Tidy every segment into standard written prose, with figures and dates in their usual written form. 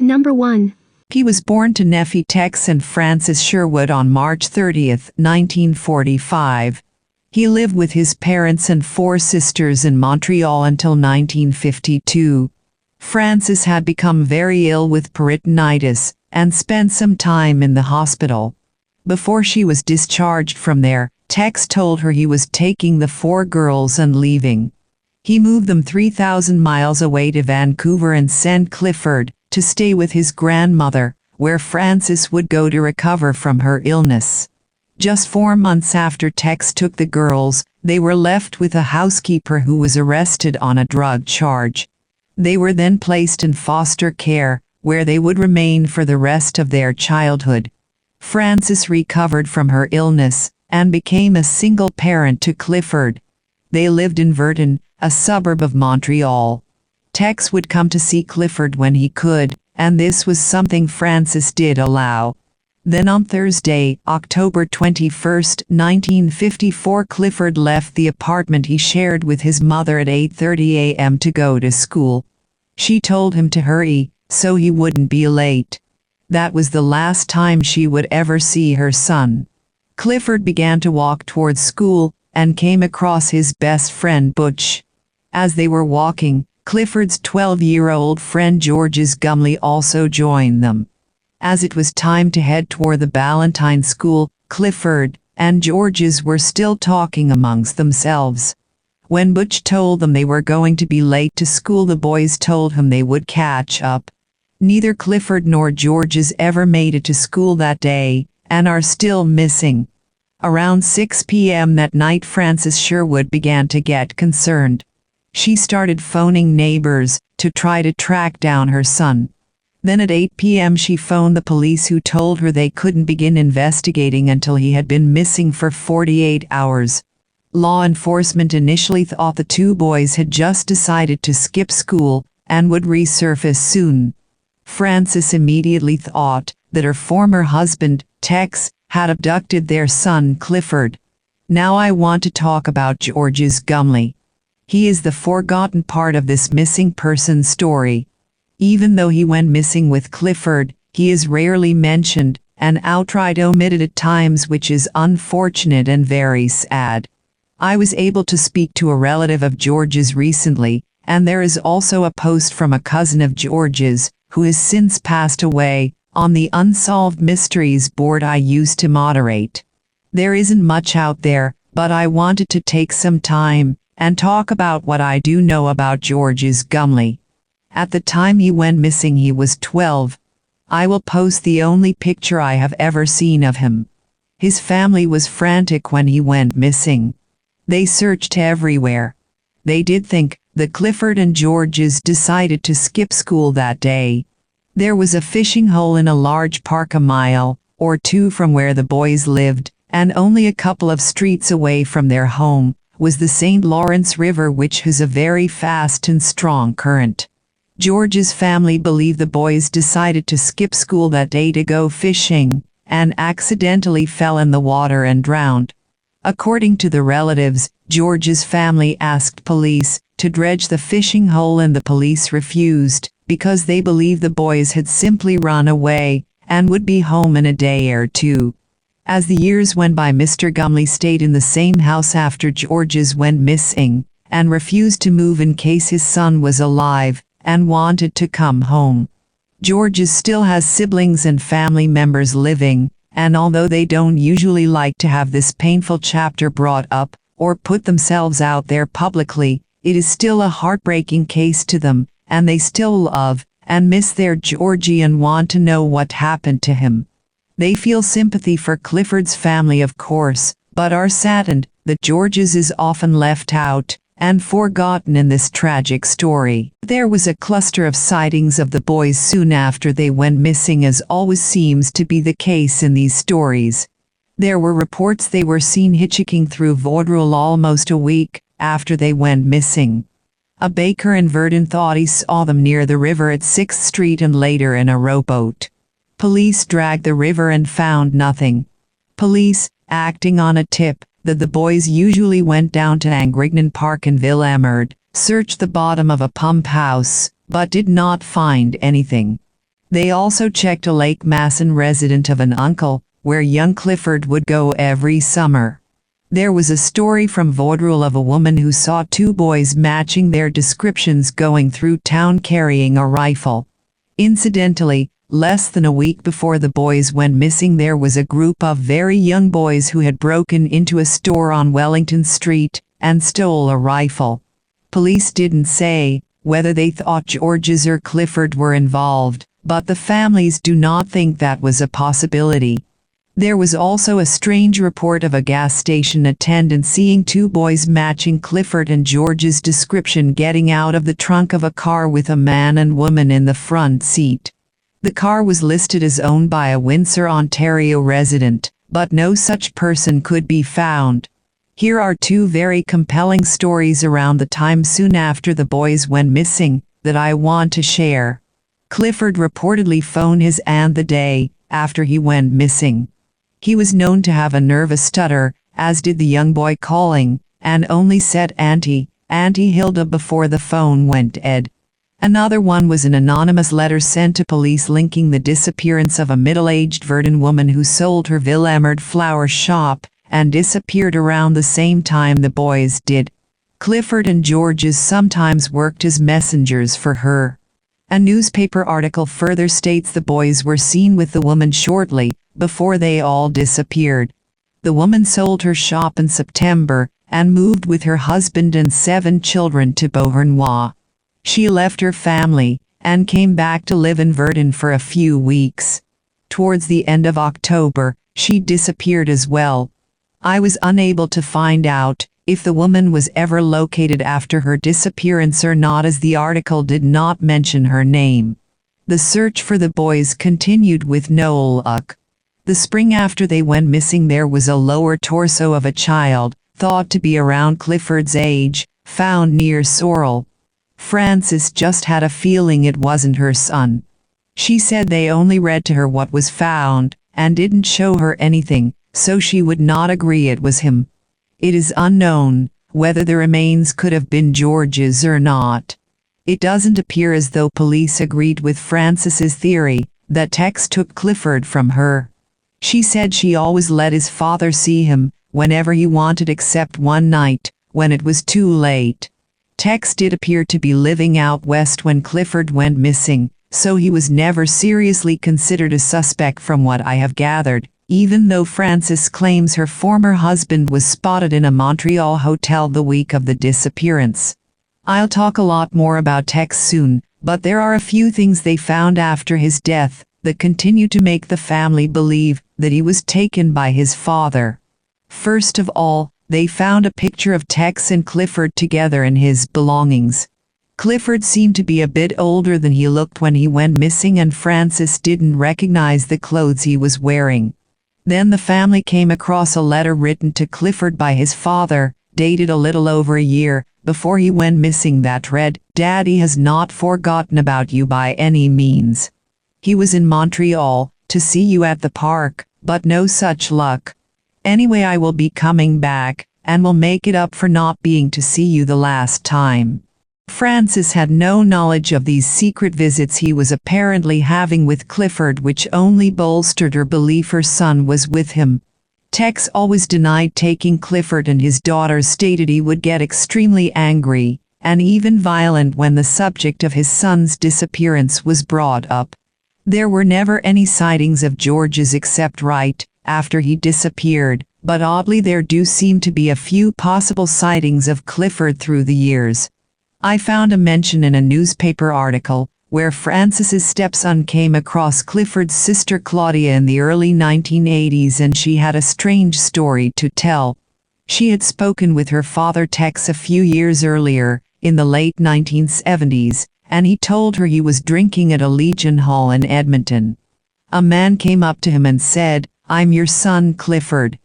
Number 1. He was born to Nephi Tex and Frances Sherwood on March 30, 1945. He lived with his parents and 4 sisters in Montreal until 1952. Frances had become very ill with peritonitis and spent some time in the hospital. Before she was discharged from there, Tex told her he was taking the 4 girls and leaving. He moved them 3,000 miles away to Vancouver and sent Clifford to stay with his grandmother, where Frances would go to recover from her illness. Just 4 months after Tex took the girls, they were left with a housekeeper who was arrested on a drug charge. They were then placed in foster care, where they would remain for the rest of their childhood. Frances recovered from her illness and became a single parent to Clifford. They lived in Verdun, a suburb of Montreal. Tex would come to see Clifford when he could, and this was something Frances did allow. Then on Thursday, October 21, 1954, Clifford left the apartment he shared with his mother at 8:30 a.m. to go to school. She told him to hurry, so he wouldn't be late. That was the last time she would ever see her son. Clifford began to walk towards school and came across his best friend Butch. As they were walking, Clifford's 12-year-old friend Georges Gumley also joined them. As it was time to head toward the Ballantine School, Clifford and Georges were still talking amongst themselves. When Butch told them they were going to be late to school, the boys told him they would catch up. Neither Clifford nor Georges ever made it to school that day, and are still missing. Around 6 p.m. that night, Frances Sherwood began to get concerned. She started phoning neighbors to try to track down her son. Then at 8 p.m. she phoned the police, who told her they couldn't begin investigating until he had been missing for 48 hours. Law enforcement initially thought the 2 boys had just decided to skip school and would resurface soon. Frances immediately thought that her former husband, Tex, had abducted their son Clifford. Now I want to talk about Georges Gumley. He is the forgotten part of this missing person story. Even though he went missing with Clifford, he is rarely mentioned and outright omitted at times, which is unfortunate and very sad. I was able to speak to a relative of Georges recently, and there is also a post from a cousin of Georges, who has since passed away, on the Unsolved Mysteries board I used to moderate. There isn't much out there, but I wanted to take some time and talk about what I do know about Georges Gumley. At the time he went missing, he was 12. I will post the only picture I have ever seen of him. His family was frantic when he went missing. They searched everywhere. They did think that Clifford and Georges decided to skip school that day. There was a fishing hole in a large park a mile or 2 from where the boys lived, and only a couple of streets away from their home was the St. Lawrence River, which has a very fast and strong current. George's family believed the boys decided to skip school that day to go fishing, and accidentally fell in the water and drowned. According to the relatives, George's family asked police to dredge the fishing hole, and the police refused because they believed the boys had simply run away and would be home in a day or 2. As the years went by, Mr. Gumley stayed in the same house after Georges went missing and refused to move in case his son was alive and wanted to come home. Georges still has siblings and family members living, and although they don't usually like to have this painful chapter brought up or put themselves out there publicly, it is still a heartbreaking case to them, and they still love and miss their Georgie and want to know what happened to him. They feel sympathy for Clifford's family, of course, but are saddened that Georges is often left out and forgotten in this tragic story. There was a cluster of sightings of the boys soon after they went missing, as always seems to be the case in these stories. There were reports they were seen hitchhiking through Vaudreuil almost a week after they went missing. A baker in Verdun thought he saw them near the river at 6th Street and later in a rowboat. Police dragged the river and found nothing. Police, acting on a tip that the boys usually went down to Angrignan Park in Ville-Émard, searched the bottom of a pump house, but did not find anything. They also checked a Lake Masson residence of an uncle, where young Clifford would go every summer. There was a story from Vaudreuil of a woman who saw two boys matching their descriptions going through town carrying a rifle. Incidentally, less than a week before the boys went missing, there was a group of very young boys who had broken into a store on Wellington Street and stole a rifle. Police didn't say whether they thought Georges or Clifford were involved, but the families do not think that was a possibility. There was also a strange report of a gas station attendant seeing two boys matching Clifford and George's description getting out of the trunk of a car with a man and woman in the front seat. The car was listed as owned by a Windsor, Ontario resident, but no such person could be found. Here are two very compelling stories around the time soon after the boys went missing that I want to share. Clifford reportedly phoned his aunt the day after he went missing. He was known to have a nervous stutter, as did the young boy calling, and only said Auntie Hilda before the phone went dead. Another one was an anonymous letter sent to police linking the disappearance of a middle-aged Verdun woman who sold her Villemard flower shop and disappeared around the same time the boys did. Clifford and Georges sometimes worked as messengers for her. A newspaper article further states the boys were seen with the woman shortly before they all disappeared. The woman sold her shop in September and moved with her husband and 7 children to Beauharnois. She left her family and came back to live in Verdun for a few weeks. Towards the end of October, she disappeared as well. I was unable to find out if the woman was ever located after her disappearance or not, as the article did not mention her name. The search for the boys continued with no luck. The spring after they went missing, there was a lower torso of a child, thought to be around Clifford's age, found near Sorel. Frances just had a feeling it wasn't her son. She said they only read to her what was found, and didn't show her anything, so she would not agree it was him. It is unknown whether the remains could have been George's or not. It doesn't appear as though police agreed with Frances's theory that Tex took Clifford from her. She said she always let his father see him whenever he wanted, except one night, when it was too late. Tex did appear to be living out west when Clifford went missing, so he was never seriously considered a suspect from what I have gathered, even though Frances claims her former husband was spotted in a Montreal hotel the week of the disappearance. I'll talk a lot more about Tex soon, but there are a few things they found after his death that continue to make the family believe that he was taken by his father. First of all, they found a picture of Tex and Clifford together in his belongings. Clifford seemed to be a bit older than he looked when he went missing, and Frances didn't recognize the clothes he was wearing. Then the family came across a letter written to Clifford by his father, dated a little over a year before he went missing, that read, "Daddy has not forgotten about you by any means. He was in Montreal to see you at the park, but no such luck. Anyway, I will be coming back, and will make it up for not being to see you the last time." Frances had no knowledge of these secret visits he was apparently having with Clifford, which only bolstered her belief her son was with him. Tex always denied taking Clifford, and his daughters stated he would get extremely angry and even violent when the subject of his son's disappearance was brought up. There were never any sightings of George's except right after he disappeared, but oddly there do seem to be a few possible sightings of Clifford through the years. I found a mention in a newspaper article where Frances's stepson came across Clifford's sister Claudia in the early 1980s, and she had a strange story to tell. She had spoken with her father Tex a few years earlier, in the late 1970s, and he told her he was drinking at a Legion Hall in Edmonton. A man came up to him and said, "I'm your son Clifford."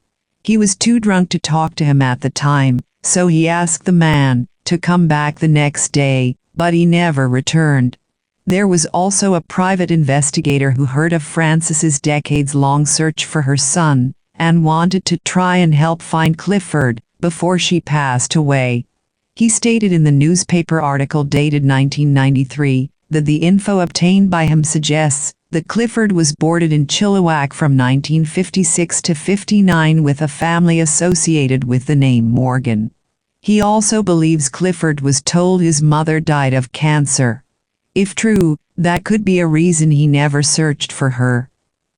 He was too drunk to talk to him at the time, so he asked the man to come back the next day, but he never returned. There was also a private investigator who heard of Frances's decades-long search for her son, and wanted to try and help find Clifford before she passed away. He stated in the newspaper article dated 1993 that the info obtained by him suggests that Clifford was boarded in Chilliwack from 1956 to 59 with a family associated with the name Morgan. He also believes Clifford was told his mother died of cancer. If true, that could be a reason he never searched for her.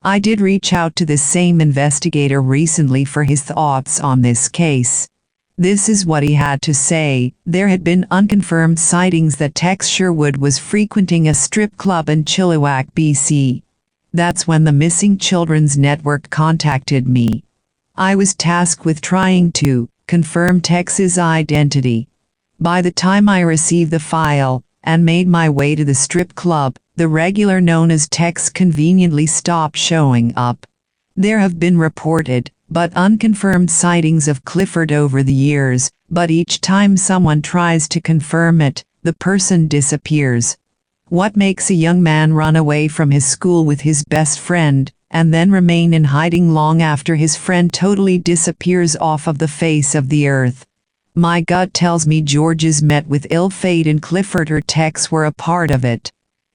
I did reach out to this same investigator recently for his thoughts on this case. This is what he had to say. There had been unconfirmed sightings that Tex Sherwood was frequenting a strip club in Chilliwack, BC. That's when the Missing Children's Network contacted me. I was tasked with trying to confirm Tex's identity. By the time I received the file and made my way to the strip club, the regular known as Tex conveniently stopped showing up. There have been reported, but unconfirmed sightings of Clifford over the years, but each time someone tries to confirm it, the person disappears. What makes a young man run away from his school with his best friend, and then remain in hiding long after his friend totally disappears off of the face of the earth? My gut tells me George's met with ill fate and Clifford or Tex were a part of it.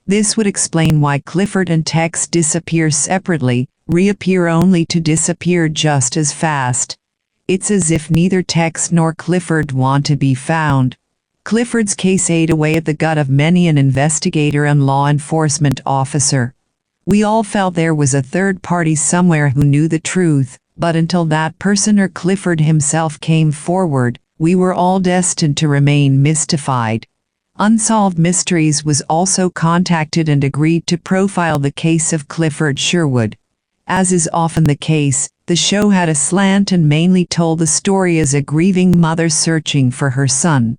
This would explain why Clifford and Tex disappear separately, reappear only to disappear just as fast. It's as if neither Tex nor Clifford want to be found. Clifford's case ate away at the gut of many an investigator and law enforcement officer. We all felt there was a third party somewhere who knew the truth, but until that person or Clifford himself came forward, we were all destined to remain mystified. Unsolved Mysteries was also contacted and agreed to profile the case of Clifford Sherwood. As is often the case, the show had a slant and mainly told the story as a grieving mother searching for her son.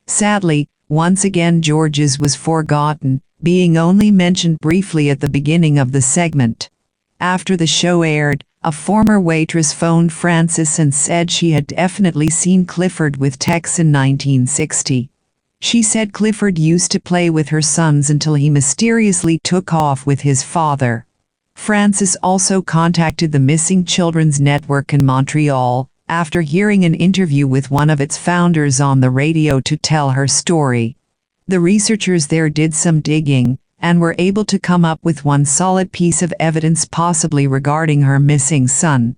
Sadly, once again George's was forgotten, being only mentioned briefly at the beginning of the segment. After the show aired, a former waitress phoned Frances and said she had definitely seen Clifford with Tex in 1960. She said Clifford used to play with her sons until he mysteriously took off with his father. Frances also contacted the Missing Children's Network in Montreal, after hearing an interview with one of its founders on the radio to tell her story. The researchers there did some digging, and were able to come up with one solid piece of evidence possibly regarding her missing son.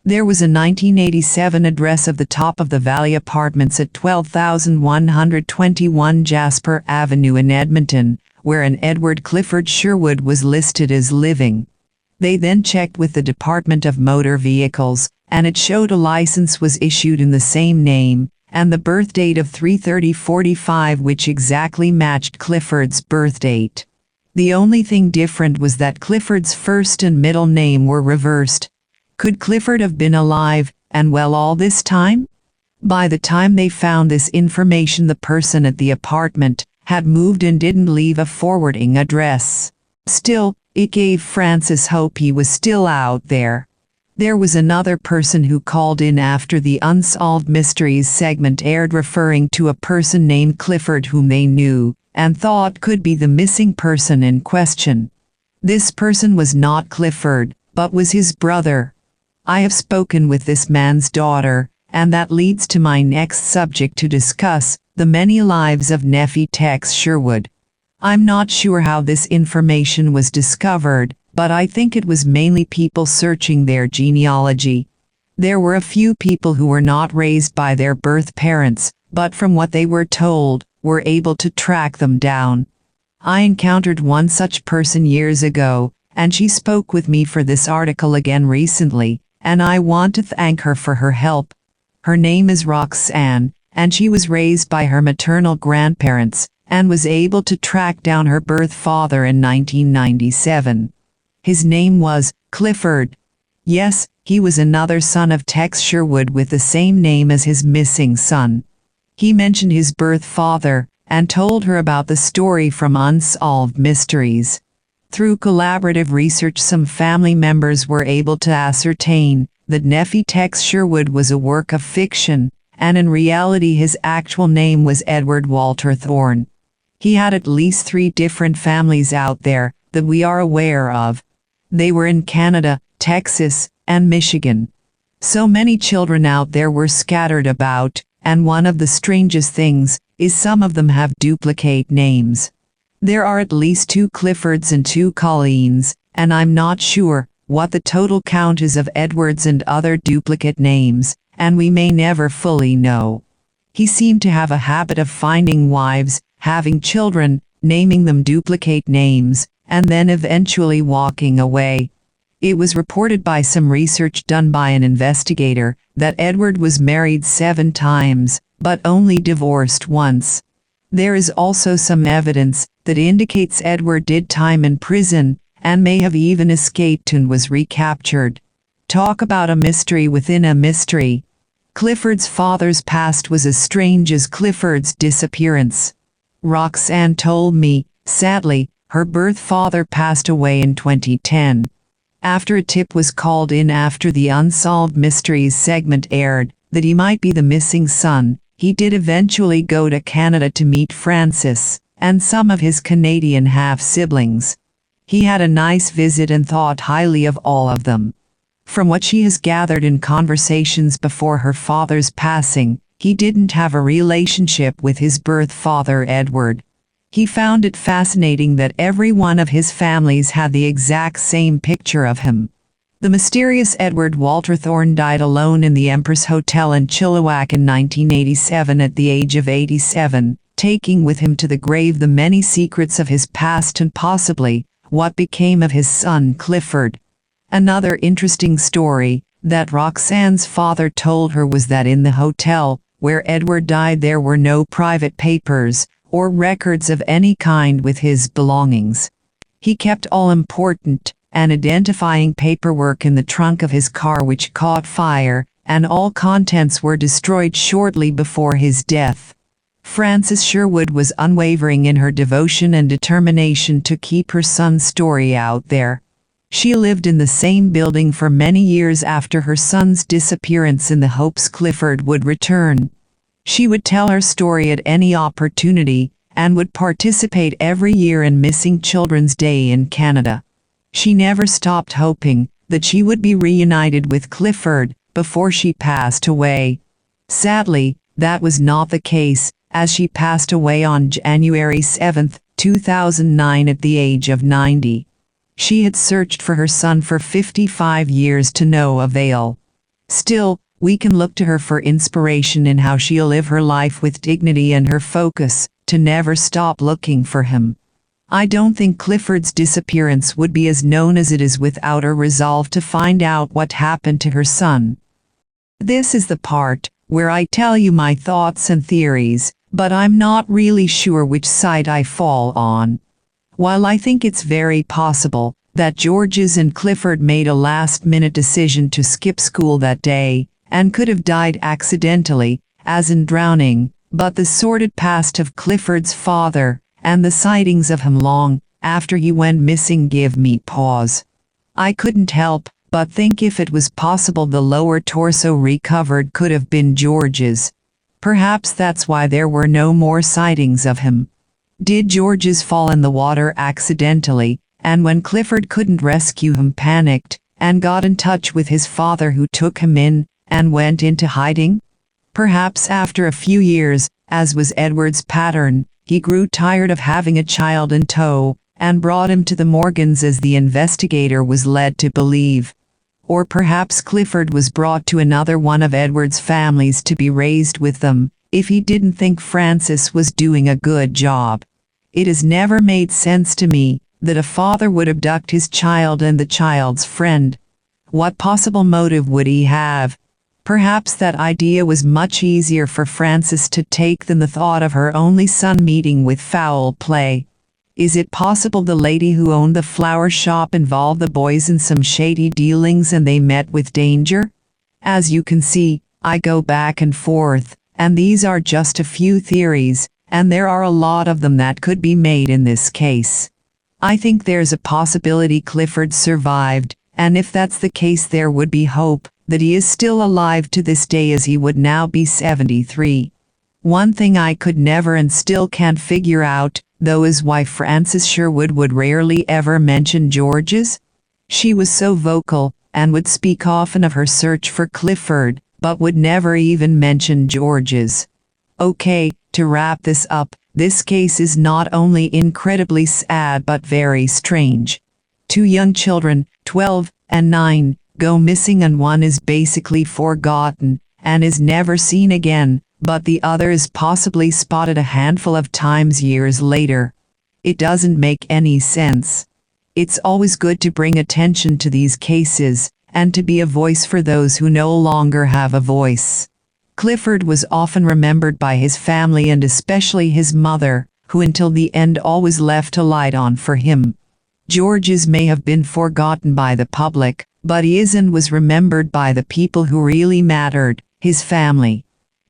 There was a 1987 address of the Top of the Valley Apartments at 12,121 Jasper Avenue in Edmonton, where an Edward Clifford Sherwood was listed as living. They then checked with the Department of Motor Vehicles, and it showed a license was issued in the same name, and the birth date of 3/30/45, which exactly matched Clifford's birth date. The only thing different was that Clifford's first and middle name were reversed. Could Clifford have been alive and well all this time? By the time they found this information, the person at the apartment had moved and didn't leave a forwarding address. Still, it gave Frances hope he was still out there. There was another person who called in after the Unsolved Mysteries segment aired, referring to a person named Clifford whom they knew and thought could be the missing person in question. This person was not Clifford, but was his brother. I have spoken with this man's daughter, and that leads to my next subject to discuss, the many lives of Nephi Tex Sherwood. I'm not sure how this information was discovered, but I think it was mainly people searching their genealogy. There were a few people who were not raised by their birth parents, but from what they were told, were able to track them down. I encountered one such person years ago, and she spoke with me for this article again recently, and I want to thank her for her help. Her name is Roxanne, and she was raised by her maternal grandparents, and was able to track down her birth father in 1997. His name was Clifford. Yes, he was another son of Tex Sherwood with the same name as his missing son. He mentioned his birth father, and told her about the story from Unsolved Mysteries. Through collaborative research, some family members were able to ascertain that Nephi Tex Sherwood was a work of fiction, and in reality his actual name was Edward Walter Thorne. He had at least 3 different families out there that we are aware of. They were in Canada, Texas, and Michigan. So many children out there were scattered about, and one of the strangest things is some of them have duplicate names. There are at least 2 Cliffords and 2 Colleens, and I'm not sure what the total count is of Edwards and other duplicate names, and we may never fully know. He seemed to have a habit of finding wives, having children, naming them duplicate names, and then eventually walking away. It was reported by some research done by an investigator that Edward was married 7 times, but only divorced once. There is also some evidence that indicates Edward did time in prison and may have even escaped and was recaptured. Talk about a mystery within a mystery. Clifford's father's past was as strange as Clifford's disappearance. Roxanne told me, sadly, her birth father passed away in 2010. After a tip was called in after the Unsolved Mysteries segment aired that he might be the missing son, he did eventually go to Canada to meet Francis and some of his Canadian half-siblings. He had a nice visit and thought highly of all of them. From what she has gathered in conversations before her father's passing, he didn't have a relationship with his birth father Edward. He found it fascinating that every one of his families had the exact same picture of him. The mysterious Edward Walter Thorne died alone in the Empress Hotel in Chilliwack in 1987 at the age of 87, taking with him to the grave the many secrets of his past and possibly what became of his son Clifford. Another interesting story that Roxanne's father told her was that in the hotel where Edward died there were no private papers or records of any kind with his belongings. He kept all important and identifying paperwork in the trunk of his car which caught fire, and all contents were destroyed shortly before his death. Frances Sherwood was unwavering in her devotion and determination to keep her son's story out there. She lived in the same building for many years after her son's disappearance in the hopes Clifford would return. She would tell her story at any opportunity and would participate every year in Missing Children's Day in Canada. She never stopped hoping that she would be reunited with Clifford before she passed away. Sadly, that was not the case, as she passed away on January 7, 2009 at the age of 90. She had searched for her son for 55 years to no avail. Still, we can look to her for inspiration in how she'll live her life with dignity and her focus to never stop looking for him. I don't think Clifford's disappearance would be as known as it is without her resolve to find out what happened to her son. This is the part where I tell you my thoughts and theories, but I'm not really sure which side I fall on. While I think it's very possible that Georges and Clifford made a last-minute decision to skip school that day and could have died accidentally, as in drowning, but the sordid past of Clifford's father and the sightings of him long after he went missing give me pause. I couldn't help but think if it was possible the lower torso recovered could have been George's. Perhaps that's why there were no more sightings of him. Did Georges fall in the water accidentally, and when Clifford couldn't rescue him panicked and got in touch with his father who took him in and went into hiding? Perhaps after a few years, as was Edward's pattern, he grew tired of having a child in tow and brought him to the Morgans as the investigator was led to believe. Or perhaps Clifford was brought to another one of Edward's families to be raised with them, if he didn't think Francis was doing a good job. It has never made sense to me that a father would abduct his child and the child's friend. What possible motive would he have? Perhaps that idea was much easier for Frances to take than the thought of her only son meeting with foul play. Is it possible the lady who owned the flower shop involved the boys in some shady dealings and they met with danger? As you can see, I go back and forth, and these are just a few theories, and there are a lot of them that could be made in this case. I think there's a possibility Clifford survived, and if that's the case there would be hope that he is still alive to this day as he would now be 73. One thing I could never and still can't figure out, though, is why Frances Sherwood would rarely ever mention Georges. She was so vocal and would speak often of her search for Clifford, but would never even mention Georges. Okay, to wrap this up, This case is not only incredibly sad but very strange. Two young children, 12 and 9, go missing and one is basically forgotten and is never seen again, but the other is possibly spotted a handful of times years later. It doesn't make any sense. It's always good to bring attention to these cases, and to be a voice for those who no longer have a voice. Clifford was often remembered by his family and especially his mother, who until the end always left a light on for him. George's may have been forgotten by the public, but he is and was remembered by the people who really mattered, his family.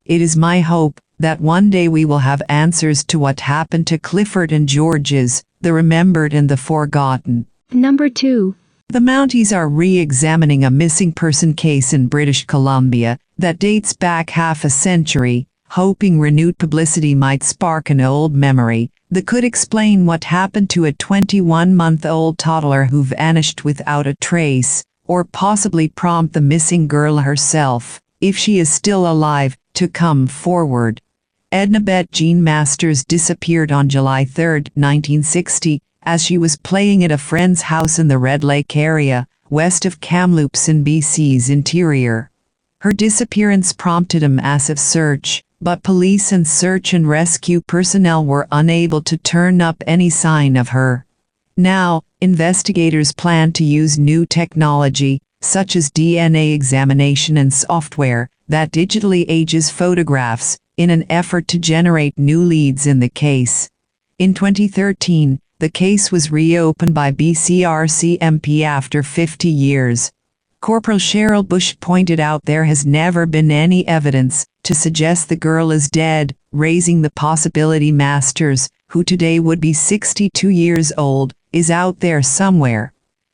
It is my hope that one day we will have answers to what happened to Clifford and George's, the remembered and the forgotten. Number 2. The Mounties are re-examining a missing person case in British Columbia that dates back half a century, hoping renewed publicity might spark an old memory that could explain what happened to a 21-month-old toddler who vanished without a trace, or possibly prompt the missing girl herself, if she is still alive, to come forward. Edna Bette-Jean Masters disappeared on July 3, 1960, as she was playing at a friend's house in the Red Lake area, west of Kamloops in BC's interior. Her disappearance prompted a massive search, but police and search and rescue personnel were unable to turn up any sign of her. Now, investigators plan to use new technology, such as DNA examination and software, that digitally ages photographs, in an effort to generate new leads in the case. In 2013, the case was reopened by BC MP after 50 years. Corporal Cheryl Bush pointed out there has never been any evidence to suggest the girl is dead, raising the possibility Masters, who today would be 62 years old, is out there somewhere.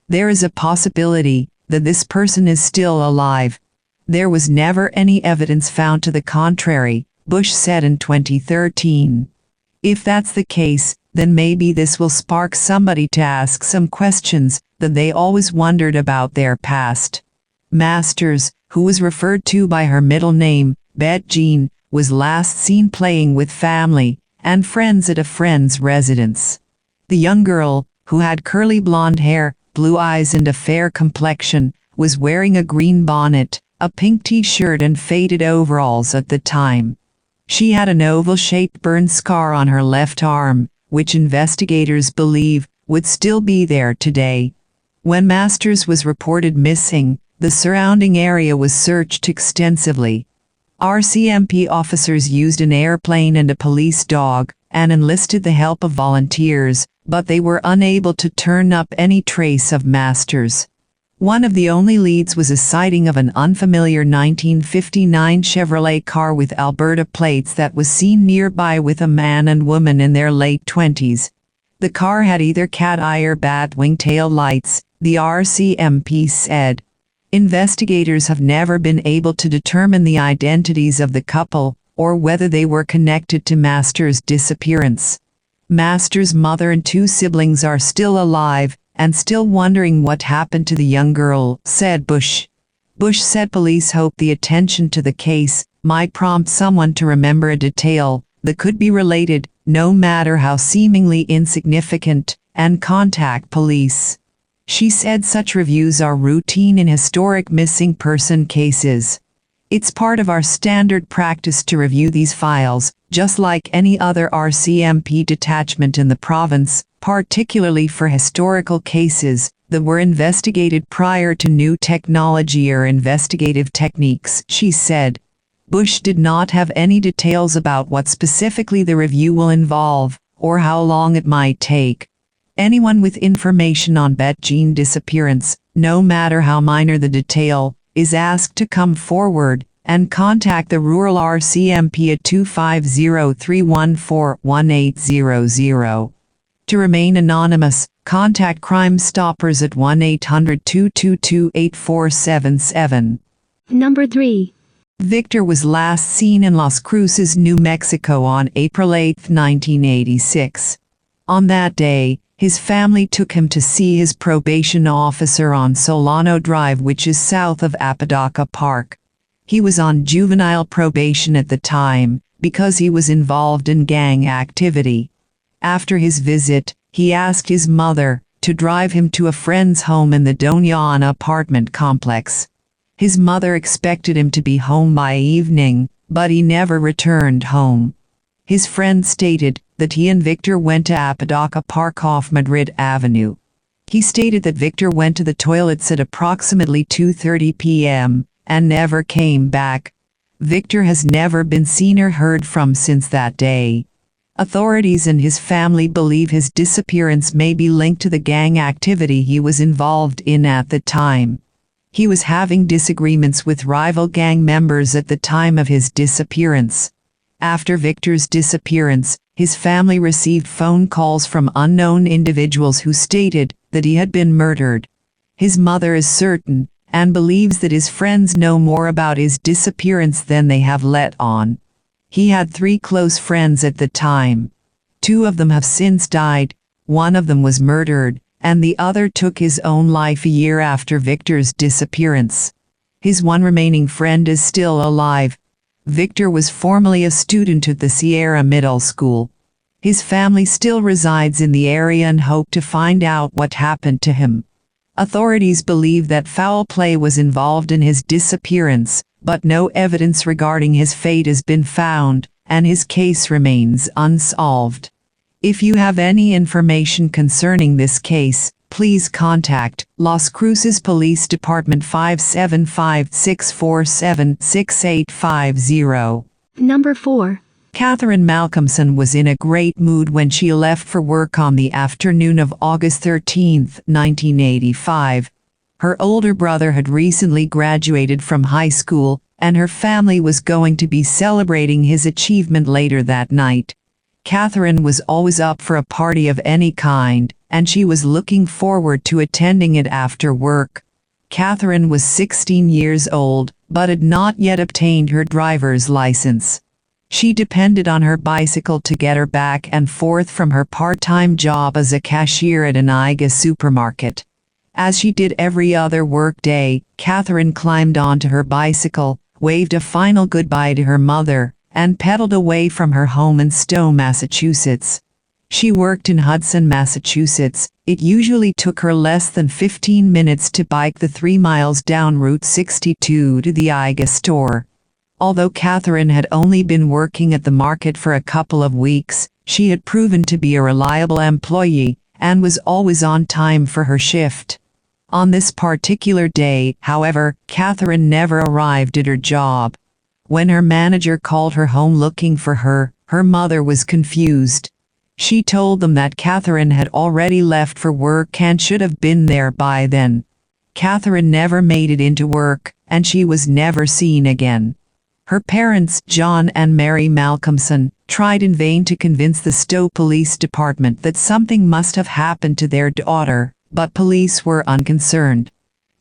There is a possibility that this person is still alive. There was never any evidence found to the contrary, Bush said in 2013. If that's the case, then maybe this will spark somebody to ask some questions that they always wondered about their past. Masters, who was referred to by her middle name, Bette-Jean, was last seen playing with family and friends at a friend's residence. The young girl, who had curly blonde hair, blue eyes and a fair complexion, was wearing a green bonnet, a pink t-shirt and faded overalls at the time. She had an oval-shaped burn scar on her left arm, which investigators believe would still be there today. When Masters was reported missing, the surrounding area was searched extensively. RCMP officers used an airplane and a police dog, and enlisted the help of volunteers, but they were unable to turn up any trace of Masters. One of the only leads was a sighting of an unfamiliar 1959 Chevrolet car with Alberta plates that was seen nearby with a man and woman in their late 20s. The car had either cat eye or bat wing tail lights, the RCMP said. Investigators have never been able to determine the identities of the couple, or whether they were connected to Masters' disappearance. Masters' mother and two siblings are still alive, and still wondering what happened to the young girl, said Bush. Bush said police hope the attention to the case might prompt someone to remember a detail that could be related, no matter how seemingly insignificant, and contact police. She said such reviews are routine in historic missing person cases. It's part of our standard practice to review these files, just like any other RCMP detachment in the province, particularly for historical cases that were investigated prior to new technology or investigative techniques, she said. Bush did not have any details about what specifically the review will involve, or how long it might take. Anyone with information on Bette-Jean disappearance, no matter how minor the detail, is asked to come forward and contact the rural RCMP at 250-314-1800. To remain anonymous, contact Crime Stoppers at 1-800-222-8477. Number 3. Victor was last seen in Las Cruces, New Mexico on April 8, 1986. On that day, his family took him to see his probation officer on Solano Drive, which is south of Apodaca Park. He was on juvenile probation at the time, because he was involved in gang activity. After his visit, he asked his mother to drive him to a friend's home in the Donyan apartment complex. His mother expected him to be home by evening, but he never returned home. His friend stated that he and Victor went to Apodaca Park off Madrid Avenue. He stated that Victor went to the toilets at approximately 2:30 p.m. and never came back. Victor has never been seen or heard from since that day. Authorities and his family believe his disappearance may be linked to the gang activity he was involved in at the time. He was having disagreements with rival gang members at the time of his disappearance. After Victor's disappearance, his family received phone calls from unknown individuals who stated that he had been murdered. His mother is certain and believes that his friends know more about his disappearance than they have let on. He had 3 close friends at the time. 2 of them have since died, one of them was murdered, and the other took his own life a year after Victor's disappearance. His one remaining friend is still alive. Victor was formerly a student at the Sierra Middle School. His family still resides in the area and hope to find out what happened to him. Authorities believe that foul play was involved in his disappearance, but no evidence regarding his fate has been found, and his case remains unsolved. If you have any information concerning this case, please contact Las Cruces Police Department 575-647-6850. Number 4. Catherine Malcolmson was in a great mood when she left for work on the afternoon of August 13, 1985. Her older brother had recently graduated from high school, and her family was going to be celebrating his achievement later that night. Catherine was always up for a party of any kind, and she was looking forward to attending it after work. Catherine was 16 years old, but had not yet obtained her driver's license. She depended on her bicycle to get her back and forth from her part-time job as a cashier at an Iga supermarket. As she did every other work day, Catherine climbed onto her bicycle, waved a final goodbye to her mother, and pedaled away from her home in Stowe, Massachusetts. She worked in Hudson, Massachusetts. It usually took her less than 15 minutes to bike the 3 miles down Route 62 to the Iga store. Although Catherine had only been working at the market for a couple of weeks, she had proven to be a reliable employee and was always on time for her shift. On this particular day, however, Catherine never arrived at her job. When her manager called her home looking for her, her mother was confused. She told them that Catherine had already left for work and should have been there by then. Catherine never made it into work, and she was never seen again. Her parents, John and Mary Malcolmson, tried in vain to convince the Stowe Police Department that something must have happened to their daughter, but police were unconcerned.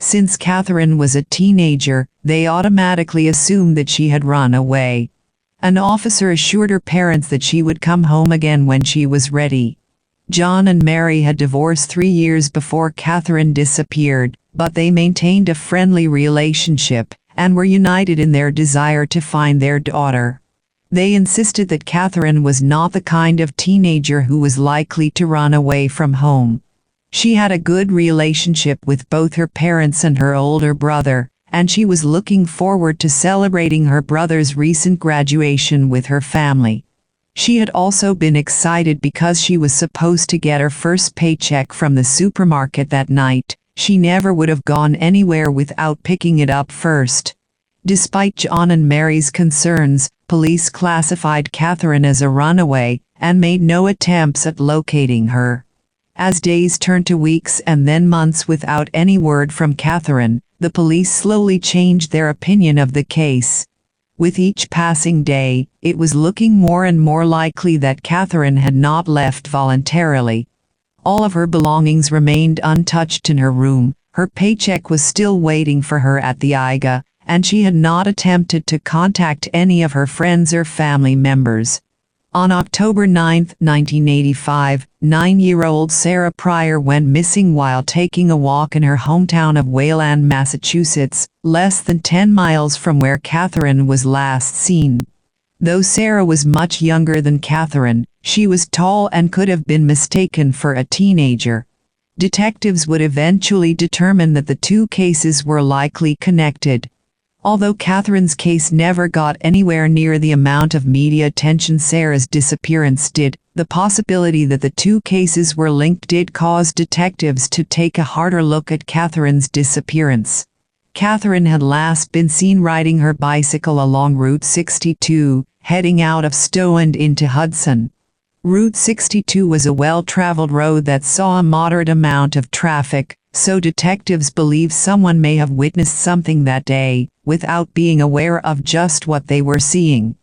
Since Catherine was a teenager, they automatically assumed that she had run away. An officer assured her parents that she would come home again when she was ready. John and Mary had divorced 3 years before Catherine disappeared, but they maintained a friendly relationship and were united in their desire to find their daughter. They insisted that Catherine was not the kind of teenager who was likely to run away from home. She had a good relationship with both her parents and her older brother, and she was looking forward to celebrating her brother's recent graduation with her family. She had also been excited because she was supposed to get her first paycheck from the supermarket that night. She never would have gone anywhere without picking it up first. Despite John and Mary's concerns, police classified Catherine as a runaway and made no attempts at locating her. As days turned to weeks and then months without any word from Catherine, the police slowly changed their opinion of the case. With each passing day, it was looking more and more likely that Catherine had not left voluntarily. All of her belongings remained untouched in her room, her paycheck was still waiting for her at the Iga, and she had not attempted to contact any of her friends or family members. On October 9, 1985, 9-year-old Sarah Pryor went missing while taking a walk in her hometown of Wayland, Massachusetts, less than 10 miles from where Catherine was last seen. Though Sarah was much younger than Catherine, she was tall and could have been mistaken for a teenager. Detectives would eventually determine that the two cases were likely connected. Although Catherine's case never got anywhere near the amount of media attention Sarah's disappearance did, the possibility that the two cases were linked did cause detectives to take a harder look at Catherine's disappearance. Catherine had last been seen riding her bicycle along Route 62, heading out of Stowe and into Hudson. Route 62 was a well-traveled road that saw a moderate amount of traffic, so detectives believe someone may have witnessed something that day, without being aware of just what they were seeing.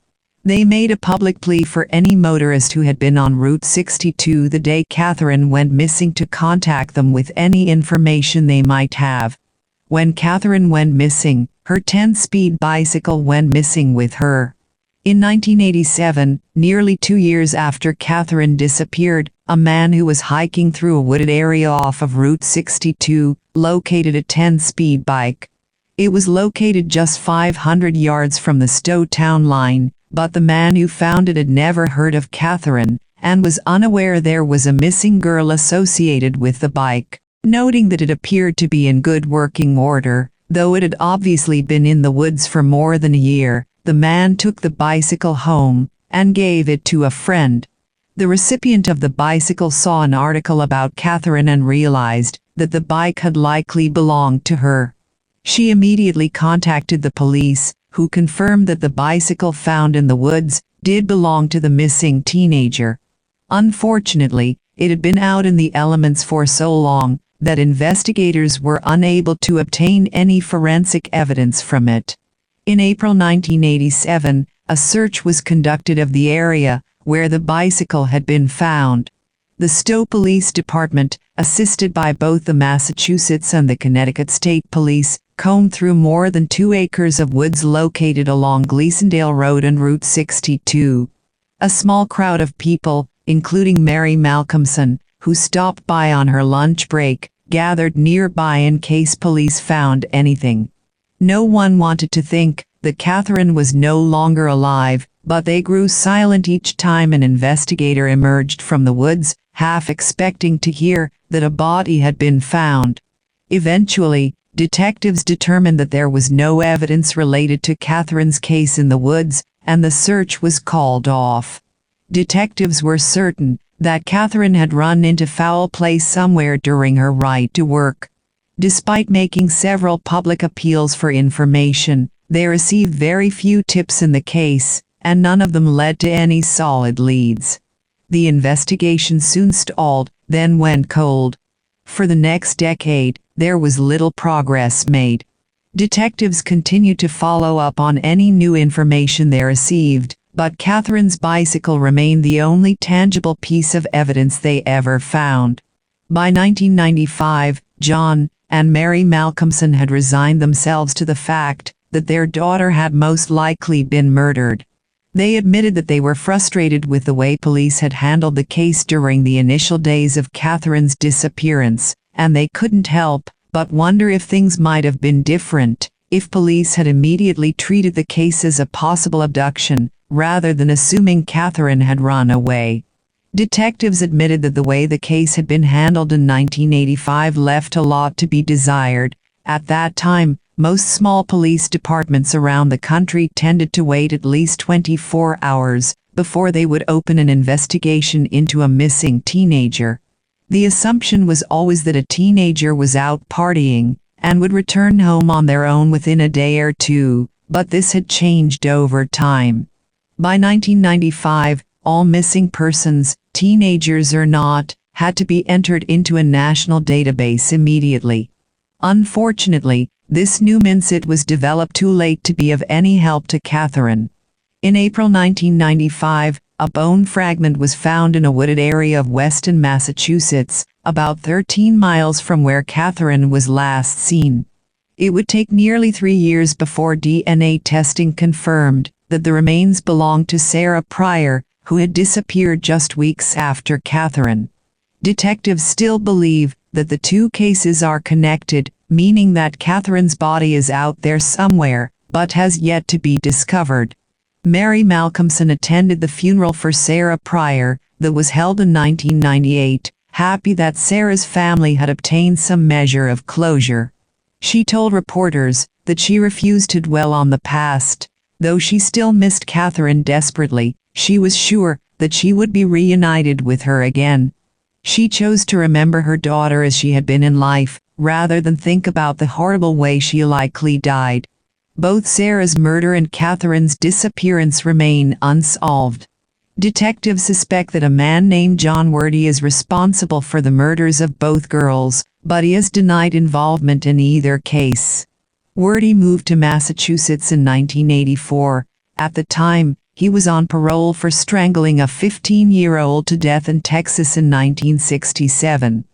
They made a public plea for any motorist who had been on Route 62 the day Catherine went missing to contact them with any information they might have. When Catherine went missing, her 10-speed bicycle went missing with her. In 1987, nearly 2 years after Catherine disappeared, a man who was hiking through a wooded area off of Route 62 located a 10-speed bike. It was located just 500 yards from the Stowe town line, but the man who found it had never heard of Catherine and was unaware there was a missing girl associated with the bike. Noting that it appeared to be in good working order, though it had obviously been in the woods for more than a year, the man took the bicycle home and gave it to a friend. The recipient of the bicycle saw an article about Catherine and realized that the bike had likely belonged to her. She immediately contacted the police, who confirmed that the bicycle found in the woods did belong to the missing teenager. Unfortunately, it had been out in the elements for so long that investigators were unable to obtain any forensic evidence from it. In April 1987, a search was conducted of the area where the bicycle had been found. The Stowe Police Department, assisted by both the Massachusetts and the Connecticut State Police, combed through more than 2 acres of woods located along Gleasondale Road and Route 62. A small crowd of people, including Mary Malcolmson, who stopped by on her lunch break, gathered nearby in case police found anything. No one wanted to think that Catherine was no longer alive, but they grew silent each time an investigator emerged from the woods, half expecting to hear that a body had been found. Eventually, detectives determined that there was no evidence related to Catherine's case in the woods, and the search was called off. Detectives were certain that Catherine had run into foul play somewhere during her ride to work. Despite making several public appeals for information, they received very few tips in the case, and none of them led to any solid leads. The investigation soon stalled, then went cold. For the next decade, there was little progress made. Detectives continued to follow up on any new information they received, but Catherine's bicycle remained the only tangible piece of evidence they ever found. By 1995, John and Mary Malcolmson had resigned themselves to the fact that their daughter had most likely been murdered. They admitted that they were frustrated with the way police had handled the case during the initial days of Catherine's disappearance, and they couldn't help but wonder if things might have been different if police had immediately treated the case as a possible abduction, rather than assuming Catherine had run away. Detectives admitted that the way the case had been handled in 1985 left a lot to be desired. At that time, most small police departments around the country tended to wait at least 24 hours before they would open an investigation into a missing teenager. The assumption was always that a teenager was out partying and would return home on their own within a day or two, but this had changed over time. By 1995, all missing persons, teenagers or not, had to be entered into a national database immediately. Unfortunately, this new MinSit was developed too late to be of any help to Catherine. In April 1995, a bone fragment was found in a wooded area of Weston, Massachusetts, about 13 miles from where Catherine was last seen. It would take nearly 3 years before DNA testing confirmed that the remains belonged to Sarah Pryor, who had disappeared just weeks after Catherine. Detectives still believe that the two cases are connected, meaning that Catherine's body is out there somewhere, but has yet to be discovered. Mary Malcolmson attended the funeral for Sarah Pryor that was held in 1998, happy that Sarah's family had obtained some measure of closure. She told reporters that she refused to dwell on the past. Though she still missed Catherine desperately, she was sure that she would be reunited with her again. She chose to remember her daughter as she had been in life, rather than think about the horrible way she likely died. Both Sarah's murder and Catherine's disappearance remain unsolved. Detectives suspect that a man named John Wordy is responsible for the murders of both girls, but he has denied involvement in either case. Wordy moved to Massachusetts in 1984. At the time, he was on parole for strangling a 15-year-old to death in Texas in 1967.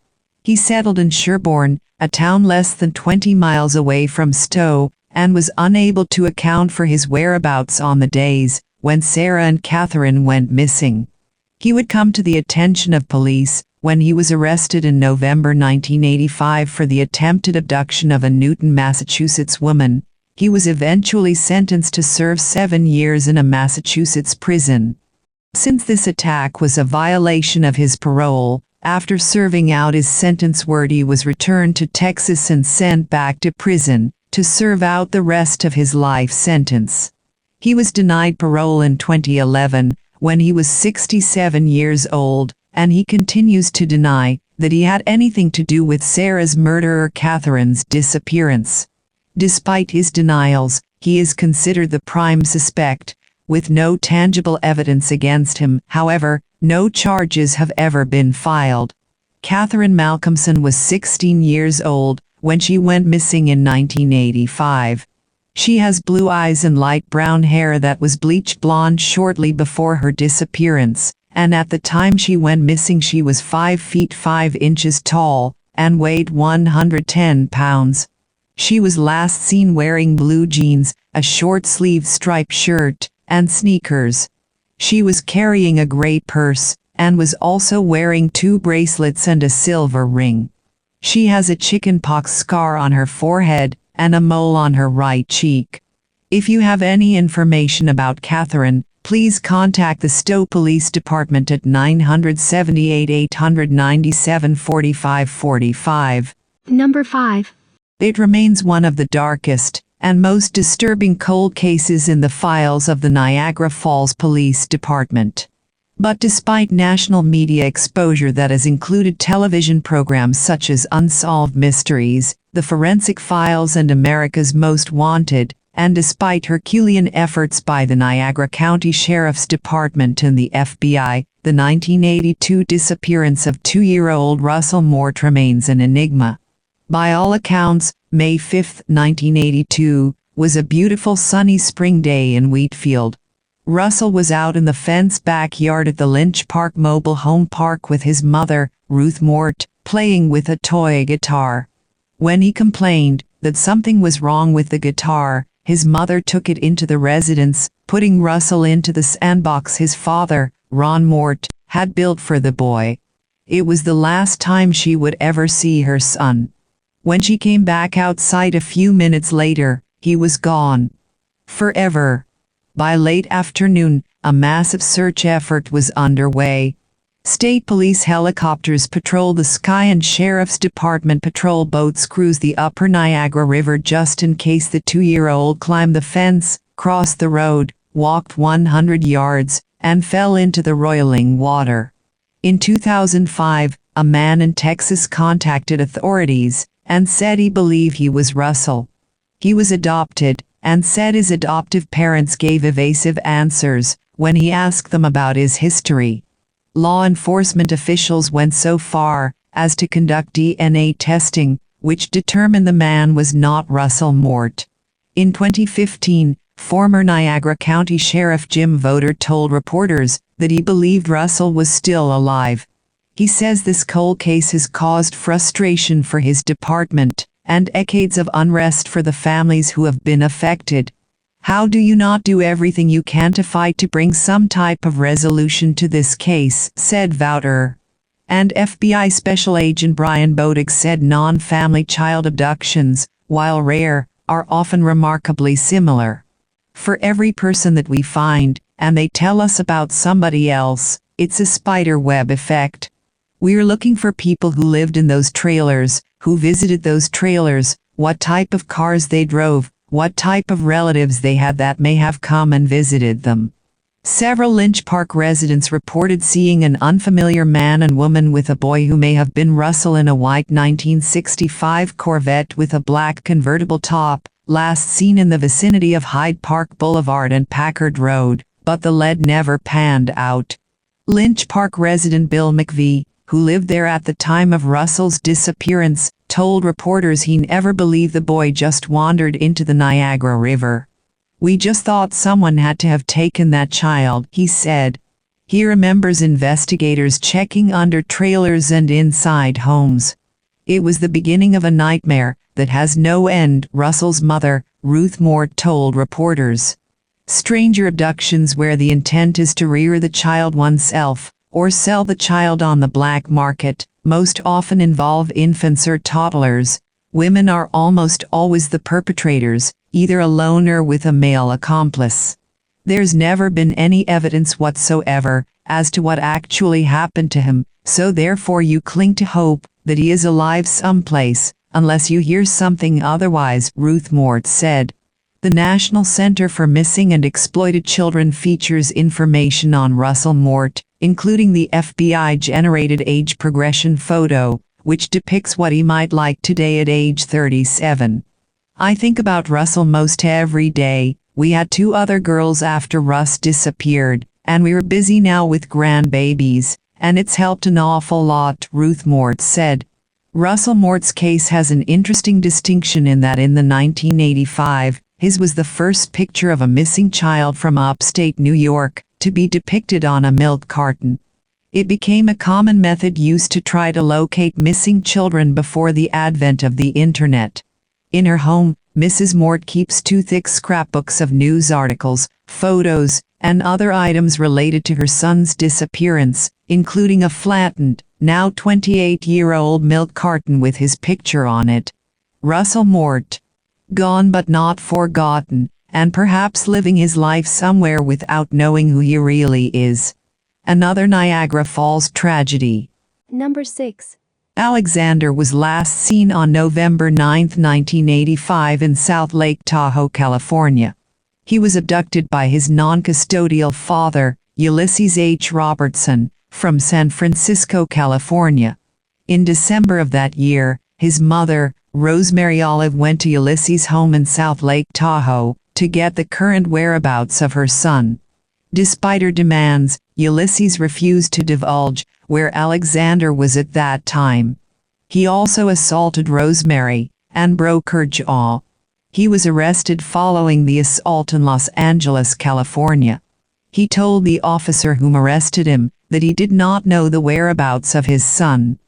He settled in Sherwood, a town less than 20 miles away from Stowe, and was unable to account for his whereabouts on the days when Sarah and Catherine went missing. He would come to the attention of police when he was arrested in November 1985 for the attempted abduction of a Newton, Massachusetts woman. He was eventually sentenced to serve 7 years in a Massachusetts prison. Since this attack was a violation of his parole, after serving out his sentence, Wordy was returned to Texas and sent back to prison to serve out the rest of his life sentence. He was denied parole in 2011 when he was 67 years old, and he continues to deny that he had anything to do with Sarah's murder or Catherine's disappearance. Despite his denials, he is considered the prime suspect, with no tangible evidence against him. However, no charges have ever been filed. Catherine Malcolmson was 16 years old when she went missing in 1985. She has blue eyes and light brown hair that was bleached blonde shortly before her disappearance, and at the time she went missing she was 5 feet 5 inches tall and weighed 110 pounds. She was last seen wearing blue jeans, a short-sleeved striped shirt, and sneakers. She was carrying a gray purse, and was also wearing 2 bracelets and a silver ring. She has a chickenpox scar on her forehead and a mole on her right cheek. If you have any information about Catherine, please contact the Stowe Police Department at 978-897-4545. Number 5. It remains one of the darkest and most disturbing cold cases in the files of the Niagara Falls Police Department. But despite national media exposure that has included television programs such as Unsolved Mysteries, The Forensic Files and America's Most Wanted, and despite Herculean efforts by the Niagara County Sheriff's Department and the FBI, the 1982 disappearance of 2-year-old Russell Mort remains an enigma. By all accounts, May 5, 1982, was a beautiful sunny spring day in Wheatfield. Russell was out in the fenced backyard at the Lynch Park Mobile Home Park with his mother, Ruth Mort, playing with a toy guitar. When he complained that something was wrong with the guitar, his mother took it into the residence, putting Russell into the sandbox his father, Ron Mort, had built for the boy. It was the last time she would ever see her son. When she came back outside a few minutes later, he was gone. Forever. By late afternoon, a massive search effort was underway. State police helicopters patrol the sky and Sheriff's Department patrol boats cruise the upper Niagara River just in case the 2-year-old climbed the fence, crossed the road, walked 100 yards, and fell into the roiling water. In 2005, a man in Texas contacted authorities and said he believed he was Russell. He was adopted, and said his adoptive parents gave evasive answers when he asked them about his history. Law enforcement officials went so far as to conduct DNA testing, which determined the man was not Russell Mort. In 2015, former Niagara County Sheriff Jim Voter told reporters that he believed Russell was still alive. He says this cold case has caused frustration for his department and decades of unrest for the families who have been affected. How do you not do everything you can to fight to bring some type of resolution to this case, said Vouter. And FBI Special Agent Brian Bodig said non-family child abductions, while rare, are often remarkably similar. For every person that we find, and they tell us about somebody else, it's a spider web effect. We're looking for people who lived in those trailers, who visited those trailers, what type of cars they drove, what type of relatives they had that may have come and visited them. Several Lynch Park residents reported seeing an unfamiliar man and woman with a boy who may have been Russell in a white 1965 Corvette with a black convertible top, last seen in the vicinity of Hyde Park Boulevard and Packard Road, but the lead never panned out. Lynch Park resident Bill McVie, who lived there at the time of Russell's disappearance, told reporters he never believed the boy just wandered into the Niagara River. "We just thought someone had to have taken that child," he said. He remembers investigators checking under trailers and inside homes. "It was the beginning of a nightmare that has no end," Russell's mother, Ruth Mort, told reporters. Stranger abductions where the intent is to rear the child oneself, or sell the child on the black market, most often involve infants or toddlers. Women are almost always the perpetrators, either alone or with a male accomplice. There's never been any evidence whatsoever as to what actually happened to him, so therefore you cling to hope that he is alive someplace, unless you hear something otherwise, Ruth Mort said. The National Center for Missing and Exploited Children features information on Russell Mort, including the FBI-generated age progression photo, which depicts what he might like today at age 37. "I think about Russell most every day. We had 2 other girls after Russ disappeared, and we were busy now with grandbabies, and it's helped an awful lot," Ruth Mort said. Russell Mort's case has an interesting distinction in that in the 1985, his was the first picture of a missing child from upstate New York to be depicted on a milk carton. It became a common method used to try to locate missing children before the advent of the internet. In her home, Mrs. Mort keeps 2 thick scrapbooks of news articles, photos, and other items related to her son's disappearance, including a flattened, now 28-year-old milk carton with his picture on it. Russell Mort. Gone but not forgotten, and perhaps living his life somewhere without knowing who he really is. Another Niagara Falls tragedy. Number 6. Alexander was last seen on November 9, 1985 in South Lake Tahoe, California. He was abducted by his non-custodial father, Ulysses H. Robertson, from San Francisco, California. In December of that year, his mother, Rosemary Olive, went to Ulysses' home in South Lake Tahoe to get the current whereabouts of her son. Despite her demands, Ulysses refused to divulge where Alexander was at that time. He also assaulted Rosemary and broke her jaw. He was arrested following the assault in Los Angeles, California. He told the officer whom arrested him that he did not know the whereabouts of his son.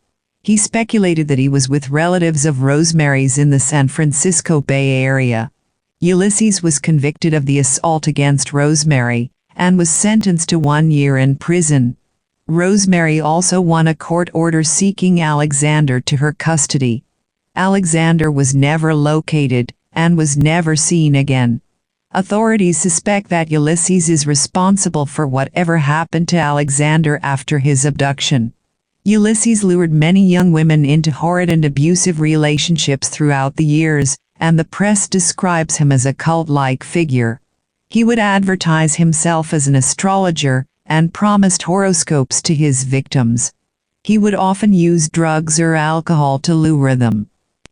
He speculated that he was with relatives of Rosemary's in the San Francisco Bay Area. Ulysses was convicted of the assault against Rosemary and was sentenced to 1 year in prison. Rosemary also won a court order seeking Alexander to her custody. Alexander was never located and was never seen again. Authorities suspect that Ulysses is responsible for whatever happened to Alexander after his abduction. Ulysses lured many young women into horrid and abusive relationships throughout the years, and the press describes him as a cult-like figure. He would advertise himself as an astrologer and promised horoscopes to his victims. He would often use drugs or alcohol to lure them.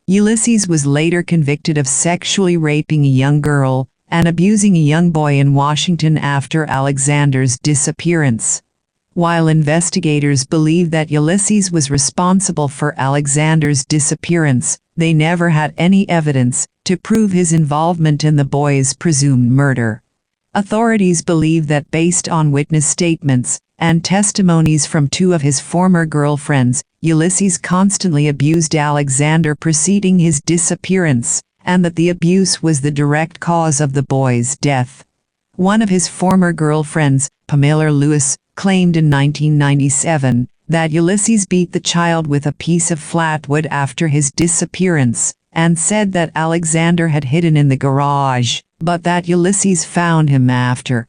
Ulysses was later convicted of sexually raping a young girl and abusing a young boy in Washington after Alexander's disappearance. While investigators believe that Ulysses was responsible for Alexander's disappearance, they never had any evidence to prove his involvement in the boy's presumed murder. Authorities believe that based on witness statements and testimonies from 2 of his former girlfriends, Ulysses constantly abused Alexander preceding his disappearance, and that the abuse was the direct cause of the boy's death. One of his former girlfriends, Pamela Lewis, claimed in 1997 that Ulysses beat the child with a piece of flatwood after his disappearance, and said that Alexander had hidden in the garage, but that Ulysses found him after.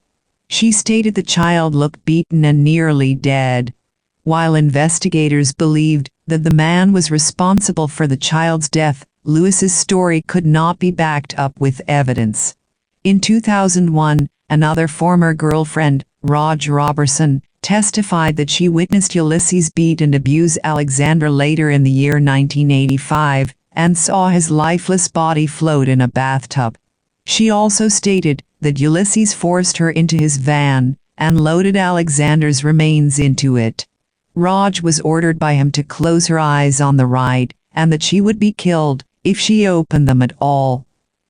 She stated the child looked beaten and nearly dead. While investigators believed that the man was responsible for the child's death, Lewis's story could not be backed up with evidence. In 2001, another former girlfriend, Raj Robertson, testified that she witnessed Ulysses beat and abuse Alexandra later in the year 1985 and saw his lifeless body float in a bathtub. She also stated that Ulysses forced her into his van and loaded Alexandra's remains into it. Raj was ordered by him to close her eyes on the ride and that she would be killed if she opened them at all.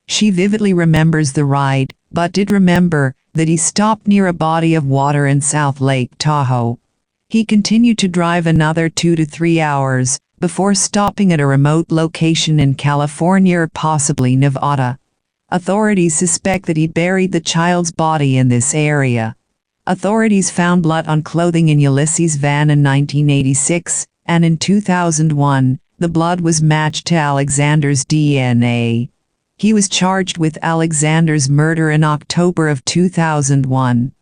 She vividly remembers the ride, but did remember that he stopped near a body of water in South Lake Tahoe. He continued to drive another 2 to 3 hours before stopping at a remote location in California or possibly Nevada. Authorities suspect that he buried the child's body in this area. Authorities found blood on clothing in Ulysses' van in 1986, and in 2001, the blood was matched to Alexander's DNA. He was charged with Alexander's murder in October of 2001.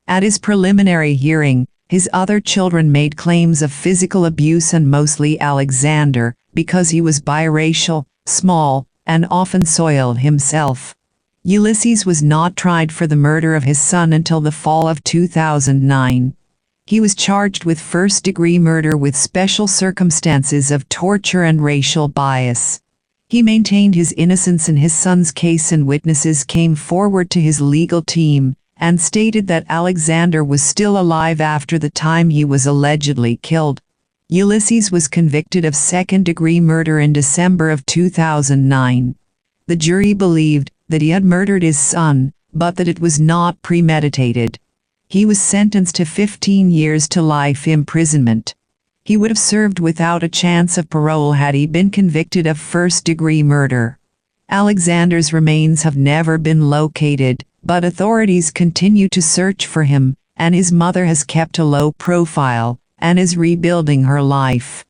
At his preliminary hearing, his other children made claims of physical abuse and mostly Alexander, because he was biracial, small, and often soiled himself. Ulysses was not tried for the murder of his son until the fall of 2009. He was charged with first-degree murder with special circumstances of torture and racial bias. He maintained his innocence in his son's case, and witnesses came forward to his legal team and stated that Alexander was still alive after the time he was allegedly killed. Ulysses was convicted of second-degree murder in December of 2009. The jury believed that he had murdered his son, but that it was not premeditated. He was sentenced to 15 years to life imprisonment. He would have served without a chance of parole had he been convicted of first-degree murder. Alexander's remains have never been located, but authorities continue to search for him, and his mother has kept a low profile and is rebuilding her life.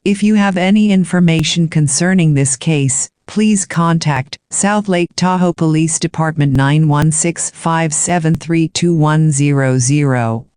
If you have any information concerning this case, please contact South Lake Tahoe Police Department 916-573-2100.